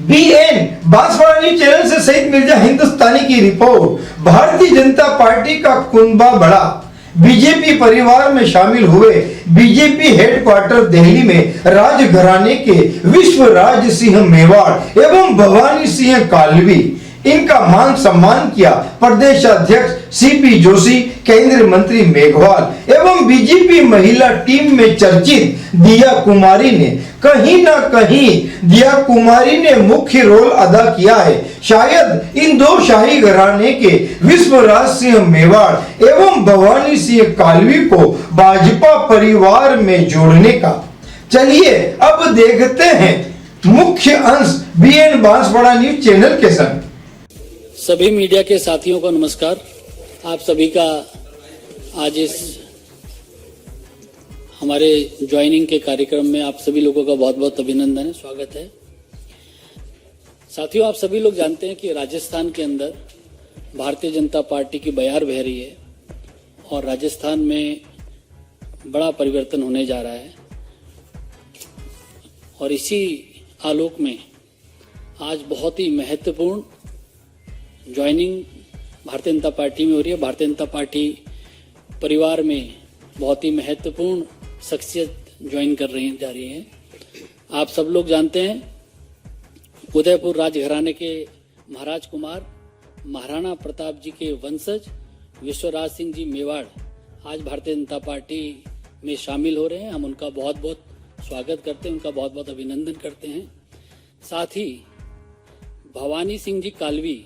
BN Banswara news channel से सईद मिर्जा हिंदुस्तानी की report. Bharatiya Janata party का कुनबा बढ़ा, बीजेपी परिवार में शामिल हुए। बीजेपी हेडक्वार्टर दिल्ली में राजघराने के विश्वराज सिंह मेवाड़ एवं भवानी सिंह कालवी, इनका मान सम्मान किया। प्रदेश अध्यक्ष सीपी जोशी, केंद्रीय मंत्री मेघवाल एवं बीजेपी महिला टीम में चर्चित दिया कुमारी ने कहीं ना कहीं दिया कुमारी ने मुख्य रोल अदा किया है। शायद इन दो शाही घराने के विश्वराज सिंह मेवाड़ एवं भवानी सिंह कालवी को भाजपा परिवार में जोड़ने का। चलिए अब देखते हैं मुख्य अंश BN बांसवाड़ा न्यूज चैनल के संग। सभी मीडिया के साथियों को नमस्कार। आप सभी का आज इस हमारे ज्वाइनिंग के कार्यक्रम में आप सभी लोगों का बहुत बहुत अभिनंदन है, स्वागत है। साथियों, आप सभी लोग जानते हैं कि राजस्थान के अंदर भारतीय जनता पार्टी की बयार बह रही है और राजस्थान में बड़ा परिवर्तन होने जा रहा है। और इसी आलोक में आज बहुत ही महत्वपूर्ण ज्वाइनिंग भारतीय जनता पार्टी में हो रही है। भारतीय जनता पार्टी परिवार में बहुत ही महत्वपूर्ण शख्सियत ज्वाइन कर जा रही है। आप सब लोग जानते हैं उदयपुर राजघराने के महाराज कुमार महाराणा प्रताप जी के वंशज विश्वराज सिंह जी मेवाड़ आज भारतीय जनता पार्टी में शामिल हो रहे हैं। हम उनका बहुत बहुत स्वागत करते हैं, उनका बहुत बहुत अभिनंदन करते हैं। साथ ही भवानी सिंह जी कालवी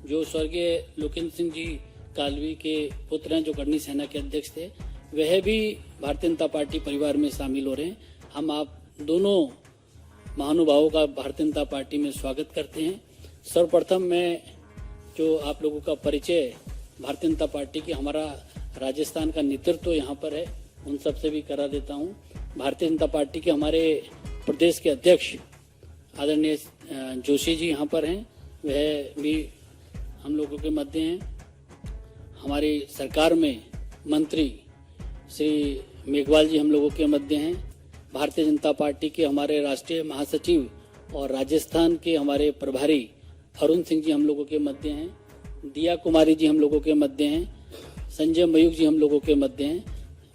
जो स्वर्गीय लोकेंद्र सिंह जी कालवी के पुत्र हैं, जो करनी सेना के अध्यक्ष थे, वह भी भारतीय जनता पार्टी परिवार में शामिल हो रहे हैं। हम आप दोनों महानुभावों का भारतीय जनता पार्टी में स्वागत करते हैं। सर्वप्रथम मैं जो आप लोगों का परिचय भारतीय जनता पार्टी की, हमारा राजस्थान का नेतृत्व यहाँ पर है, उन सब से भी करा देता हूँ। भारतीय जनता पार्टी के हमारे प्रदेश के अध्यक्ष आदरणीय जोशी जी यहाँ पर हैं, वह भी हम लोगों के मध्य हैं। हमारी सरकार में मंत्री श्री मेघवाल जी हम लोगों के मध्य हैं। भारतीय जनता पार्टी के हमारे राष्ट्रीय महासचिव और राजस्थान के हमारे प्रभारी अरुण सिंह जी हम लोगों के मध्य हैं। दिया कुमारी जी हम लोगों के मध्य हैं। संजय मयूख जी हम लोगों के मध्य हैं।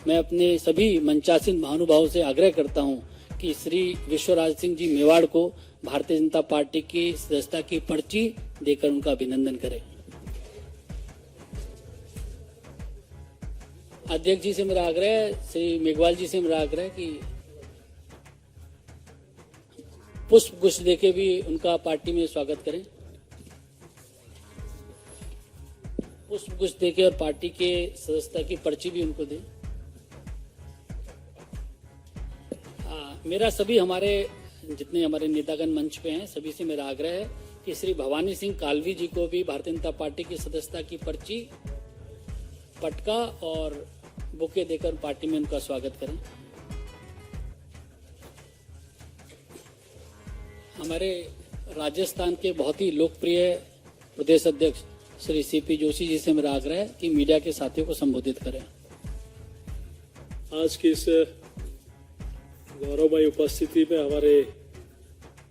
मैं अपने सभी मंचासीन महानुभावों से आग्रह करता हूं कि श्री विश्वराज सिंह जी मेवाड़ को भारतीय जनता पार्टी की सदस्यता की पर्ची देकर उनका अभिनंदन करें। अध्यक्ष जी से मेरा आग्रह, श्री मेघवाल जी से मेरा आग्रह कि पुष्प गुच्छ देके भी उनका पार्टी में स्वागत करें। पुष्प गुच्छ देके और पार्टी के सदस्यता की पर्ची भी उनको दें। मेरा सभी हमारे जितने हमारे नेतागण मंच पे हैं, सभी से मेरा आग्रह है कि श्री भवानी सिंह कालवी जी को भी भारतीय जनता पार्टी की सदस्यता की पर्ची, पटका और बुके देकर पार्टी में उनका स्वागत करें। हमारे राजस्थान के बहुत ही लोकप्रिय प्रदेश अध्यक्ष श्री सीपी जोशी जी से मेरा आग्रह है कि मीडिया के साथियों को संबोधित करें। आज की इस गौरवमयी उपस्थिति में हमारे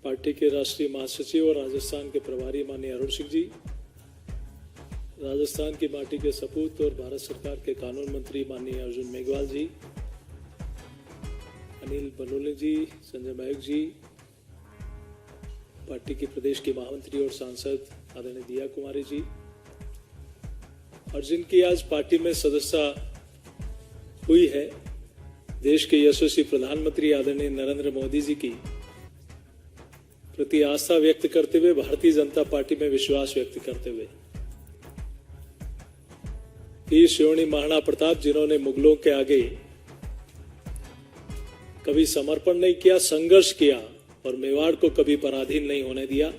पार्टी के राष्ट्रीय महासचिव और राजस्थान के प्रभारी माननीय अरुण सिंह जी, राजस्थान की माटी के सपूत और भारत सरकार के कानून मंत्री माननीय अर्जुन मेघवाल जी, अनिल बलूनी जी, संजय मयूख जी, पार्टी के प्रदेश के महामंत्री और सांसद आदरणीय दिया कुमारी जी, और जिनकी आज पार्टी में सदस्यता हुई है, देश के यशस्वी प्रधानमंत्री आदरणीय नरेंद्र मोदी जी की प्रति आस्था व्यक्त करते हुए, भारतीय जनता पार्टी में विश्वास व्यक्त करते हुए, वीर श्रेणी महाराणा प्रताप जिन्होंने मुगलों के आगे कभी समर्पण नहीं किया, संघर्ष किया और मेवाड़ को कभी पराधीन नहीं होने दिया,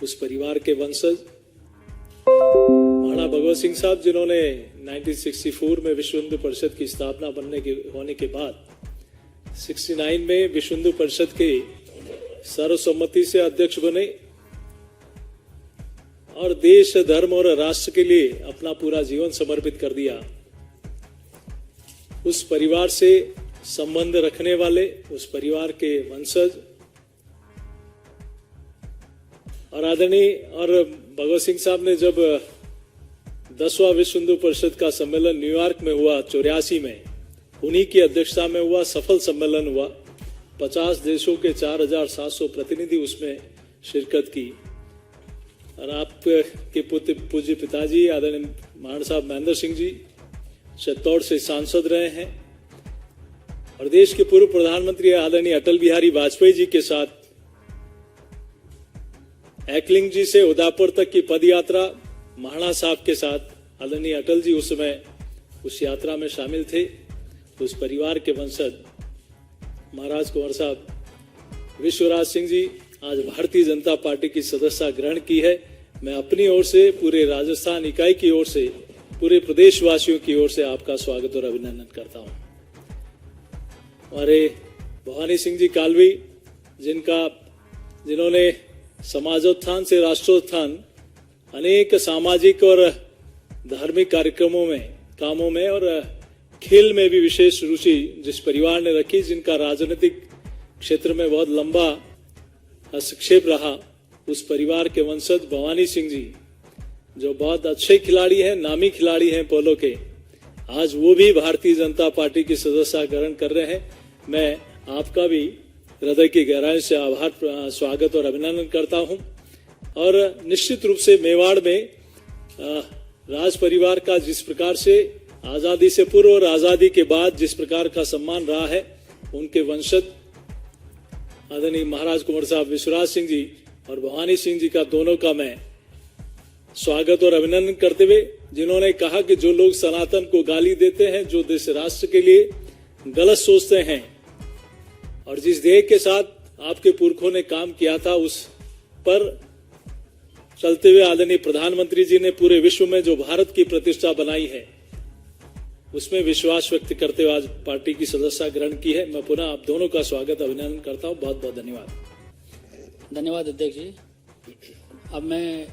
उस परिवार के वंशज महाराणा भगवत सिंह साहब जिन्होंने 1964 में विश्व हिंदू परिषद की स्थापना होने के बाद 69 में विश्व हिंदू परिषद के सर्वसम्मति से अध्यक्ष बने और देश, धर्म और राष्ट्र के लिए अपना पूरा जीवन समर्पित कर दिया। उस परिवार से संबंध रखने वाले, उस परिवार के वंशज और आदरणीय और भगवत सिंह साहब ने जब 10वां विश्व हिंदू परिषद का सम्मेलन न्यूयॉर्क में हुआ 84 में, उन्हीं की अध्यक्षता में हुआ सफल सम्मेलन हुआ। 50 देशों के 4700 प्रतिनिधि उसमें शिरकत की। और आपके पूज्य पिताजी आदरणीय महाराणा साहब महेंद्र सिंह जी चित्तौड़ से सांसद रहे हैं और देश के पूर्व प्रधानमंत्री आदरणीय अटल बिहारी वाजपेयी जी के साथ एकलिंग जी से उदयपुर तक की पद यात्रा महाराणा साहब के साथ आदरणीय अटल जी उस समय उस यात्रा में शामिल थे। उस परिवार के वंशज महाराज कुंवर साहब विश्वराज सिंह जी आज भारतीय जनता पार्टी की सदस्यता ग्रहण की है। मैं अपनी ओर से, पूरे राजस्थान इकाई की ओर से, पूरे प्रदेशवासियों की ओर से आपका स्वागत और अभिनंदन करता हूं। हमारे भवानी सिंह जी कालवी जिन्होंने समाजोत्थान से राष्ट्रोत्थान अनेक सामाजिक और धार्मिक कामों में और खेल में भी विशेष रुचि जिस परिवार ने रखी, जिनका राजनीतिक क्षेत्र में बहुत लंबा हस्तक्षेप रहा, उस परिवार के वंशज भवानी सिंह जी जो बहुत अच्छे खिलाड़ी हैं, नामी खिलाड़ी हैं पोलो के, आज वो भी भारतीय जनता पार्टी की सदस्यता ग्रहण कर रहे हैं। मैं आपका भी हृदय की गहराई से आभार, स्वागत और अभिनंदन करता हूं। और निश्चित रूप से मेवाड़ में राज परिवार का जिस प्रकार से आजादी से पूर्व और आजादी के बाद जिस प्रकार का सम्मान रहा है, उनके वंशज आदरणीय महाराज कुंवर साहब विश्वराज सिंह जी और भवानी सिंह जी का दोनों का मैं स्वागत और अभिनंदन करते हुए, जिन्होंने कहा कि जो लोग सनातन को गाली देते हैं, जो देश राष्ट्र के लिए गलत सोचते हैं और जिस ध्येय के साथ आपके पुरखों ने काम किया था, उस पर चलते हुए आदरणीय प्रधानमंत्री जी ने पूरे विश्व में जो भारत की प्रतिष्ठा बनाई है, उसमें विश्वास व्यक्त करते हुए आज पार्टी की सदस्यता ग्रहण की है। मैं पुनः आप दोनों का स्वागत अभिनंदन करता हूं। बहुत बहुत धन्यवाद। धन्यवाद अध्यक्ष जी। अब मैं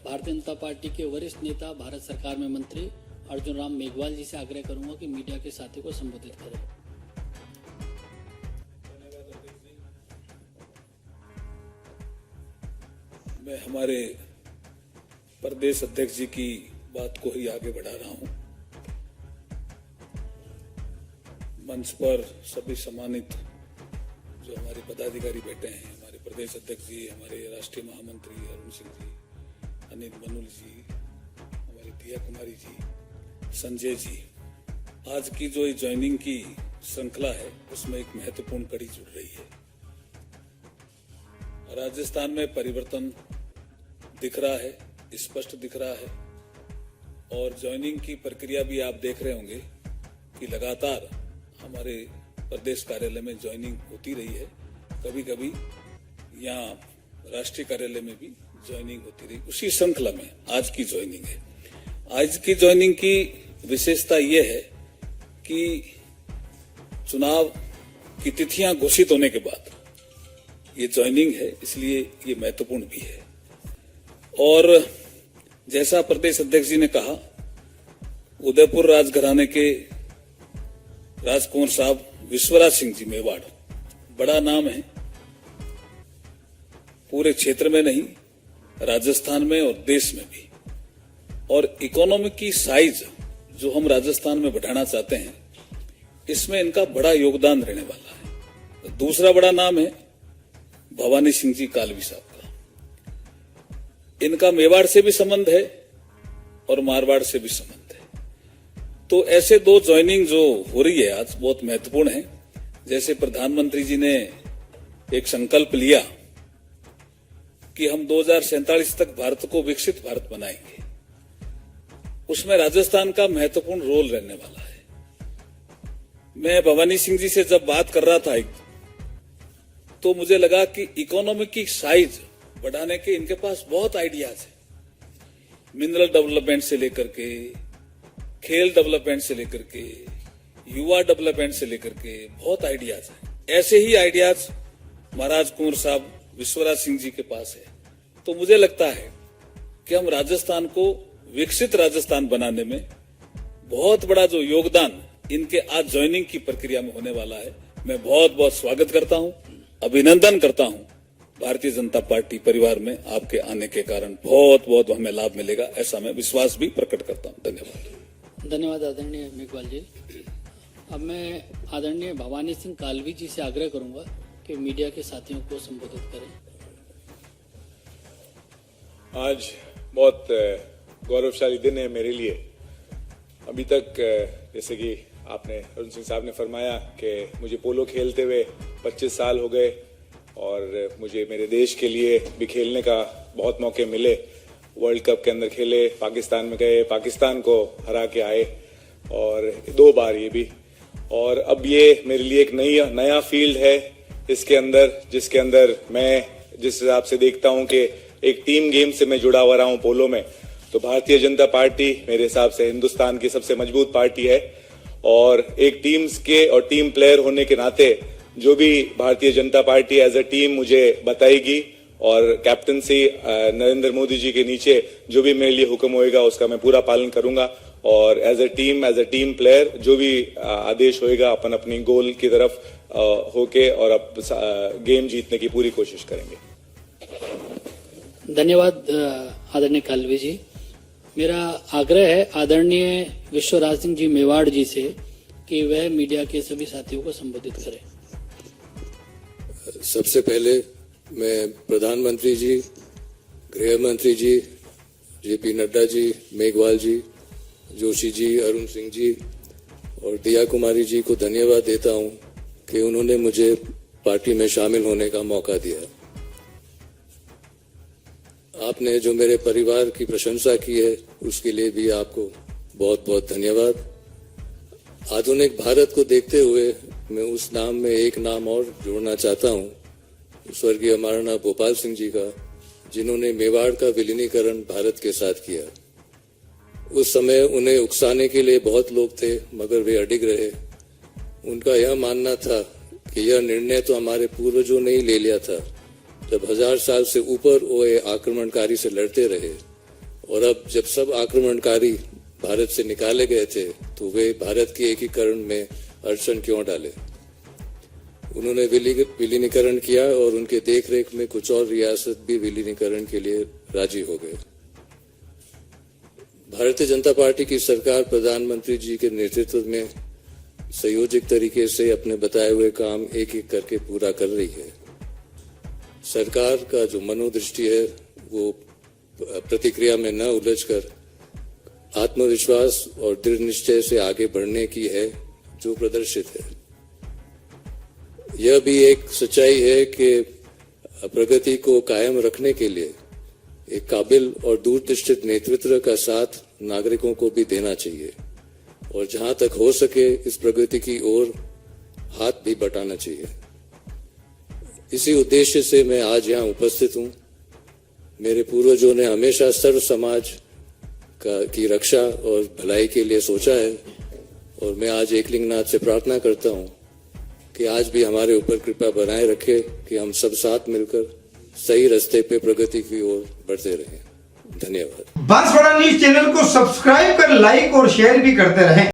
भारतीय जनता पार्टी के वरिष्ठ नेता, भारत सरकार में मंत्री अर्जुन राम मेघवाल जी से आग्रह करूंगा कि मीडिया के साथी को संबोधित करें। मैं हमारे प्रदेश अध्यक्ष जी की बात को ही आगे बढ़ा रहा हूं। मंच पर सभी सम्मानित जो हमारे पदाधिकारी बैठे हैं, हमारे प्रदेश अध्यक्ष जी, हमारे राष्ट्रीय महामंत्री अरुण सिंह जी, अनिल मनुल जी, हमारी दिया कुमारी जी, संजय जी, आज की जो ज्वाइनिंग की श्रृंखला है उसमें एक महत्वपूर्ण कड़ी जुड़ रही है। राजस्थान में परिवर्तन दिख रहा है, स्पष्ट दिख रहा है और ज्वाइनिंग की प्रक्रिया भी आप देख रहे होंगे कि लगातार हमारे प्रदेश कार्यालय में ज्वाइनिंग होती रही है। कभी कभी यहाँ राष्ट्रीय कार्यालय में भी ज्वाइनिंग होती रही। उसी श्रृंखला में आज की ज्वाइनिंग है। आज की ज्वाइनिंग की विशेषता यह है कि चुनाव की तिथियां घोषित होने के बाद ये ज्वाइनिंग है, इसलिए ये महत्वपूर्ण भी है। और जैसा प्रदेश अध्यक्ष जी ने कहा, उदयपुर राजघराने के राजकुंवर साहब विश्वराज सिंह जी मेवाड़ बड़ा नाम है, पूरे क्षेत्र में नहीं, राजस्थान में और देश में भी। और इकोनॉमिक की साइज जो हम राजस्थान में बढ़ाना चाहते हैं, इसमें इनका बड़ा योगदान रहने वाला है। दूसरा बड़ा नाम है भवानी सिंह जी कालवी साहब का। इनका मेवाड़ से भी संबंध है और मारवाड़ से भी संबंध है। तो ऐसे दो ज्वाइनिंग जो हो रही है आज बहुत महत्वपूर्ण है। जैसे प्रधानमंत्री जी ने एक संकल्प लिया कि हम 2047 तक भारत को विकसित भारत बनाएंगे, उसमें राजस्थान का महत्वपूर्ण रोल रहने वाला है। मैं भवानी सिंह जी से जब बात कर रहा था तो मुझे लगा कि इकोनॉमिक की साइज बढ़ाने के इनके पास बहुत आइडियाज है। मिनरल डेवलपमेंट से लेकर के, खेल डेवलपमेंट से लेकर के, युवा डेवलपमेंट से लेकर के बहुत आइडियाज है। ऐसे ही आइडियाज महाराज कुंवर साहब विश्वराज सिंह जी के पास है। तो मुझे लगता है कि हम राजस्थान को विकसित राजस्थान बनाने में बहुत बड़ा जो योगदान इनके आज ज्वाइनिंग की प्रक्रिया में होने वाला है, मैं बहुत बहुत स्वागत करता हूं, अभिनंदन करता हूं भारतीय जनता पार्टी परिवार में आपके आने के कारण बहुत बहुत हमें लाभ मिलेगा, ऐसा मैं विश्वास भी प्रकट करता हूं। धन्यवाद। धन्यवाद आदरणीय मेघवाल जी। अब मैं आदरणीय भवानी सिंह कालवी जी से आग्रह करूंगा कि मीडिया के साथियों को संबोधित करें। आज बहुत गौरवशाली दिन है मेरे लिए। अभी तक जैसे कि आपने अरुण सिंह साहब ने फरमाया कि मुझे पोलो खेलते हुए 25 साल हो गए और मुझे मेरे देश के लिए भी खेलने का बहुत मौके मिले। वर्ल्ड कप के अंदर खेले, पाकिस्तान में गए, पाकिस्तान को हरा के आए और 2 बार ये भी। और अब ये मेरे लिए एक नया फील्ड है इसके अंदर, जिसके अंदर मैं जिस हिसाब से देखता हूं कि एक टीम गेम से मैं जुड़ा हुआ रहा हूं पोलो में, तो भारतीय जनता पार्टी मेरे हिसाब से हिंदुस्तान की सबसे मजबूत पार्टी है। और एक टीम्स के और टीम प्लेयर होने के नाते जो भी Bharatiya Janata party as a team मुझे बताएगी और कैप्टनसी नरेंद्र मोदी जी के नीचे जो भी मेरे लिए हुक्म होएगा उसका मैं पूरा पालन करूंगा। और एज अ टीम प्लेयर जो भी आदेश होएगा अपन अपनी गोल की तरफ होके और अब गेम जीतने की पूरी कोशिश करेंगे। धन्यवाद आदरणीय कालवी जी। मेरा आग्रह है आदरणीय विश्वराज सिंह जी मेवाड़ जी से कि वह मीडिया के सभी साथियों को संबोधित करें। सबसे पहले मैं प्रधानमंत्री जी, गृह मंत्री जी, जेपी नड्डा जी, मेघवाल जी, जोशी जी, अरुण सिंह जी और दिया कुमारी जी को धन्यवाद देता हूं कि उन्होंने मुझे पार्टी में शामिल होने का मौका दिया। आपने जो मेरे परिवार की प्रशंसा की है उसके लिए भी आपको बहुत बहुत धन्यवाद। आधुनिक भारत को देखते हुए मैं उस नाम में एक नाम और जोड़ना चाहता हूं, स्वर्गीय महाराणा भोपाल सिंह जी का, जिन्होंने मेवाड़ का विलीनीकरण भारत के साथ किया। उस समय उन्हें उकसाने के लिए बहुत लोग थे मगर वे अडिग रहे। उनका यह मानना था कि यह निर्णय तो हमारे पूर्वजों ने ही ले लिया था जब 1000 साल से ऊपर वो आक्रमणकारी से लड़ते रहे, और अब जब सब आक्रमणकारी भारत से निकाले गए थे तो वे भारत के एकीकरण में अड़चन क्यों डाले। उन्होंने विलीनीकरण किया और उनके देखरेख में कुछ और रियासत भी विलीनीकरण के लिए राजी हो गए। भारतीय जनता पार्टी की सरकार प्रधानमंत्री जी के नेतृत्व में संयोजित तरीके से अपने बताए हुए काम एक एक करके पूरा कर रही है। सरकार का जो मनोदृष्टि है वो प्रतिक्रिया में न उलझकर आत्मविश्वास और दृढ़ निश्चय से आगे बढ़ने की है जो प्रदर्शित है। यह भी एक सच्चाई है कि प्रगति को कायम रखने के लिए एक काबिल और दूरदृष्टि नेतृत्व का साथ नागरिकों को भी देना चाहिए और जहां तक हो सके इस प्रगति की ओर हाथ भी बटाना चाहिए। इसी उद्देश्य से मैं आज यहाँ उपस्थित हूँ। मेरे पूर्वजों ने हमेशा सर्व समाज की रक्षा और भलाई के लिए सोचा है और मैं आज एकलिंगनाथ से प्रार्थना करता हूँ कि आज भी हमारे ऊपर कृपा बनाए रखे कि हम सब साथ मिलकर सही रास्ते पे प्रगति की ओर बढ़ते रहें। धन्यवाद। बांसवाड़ा न्यूज चैनल को सब्सक्राइब कर लाइक और शेयर भी करते रहें।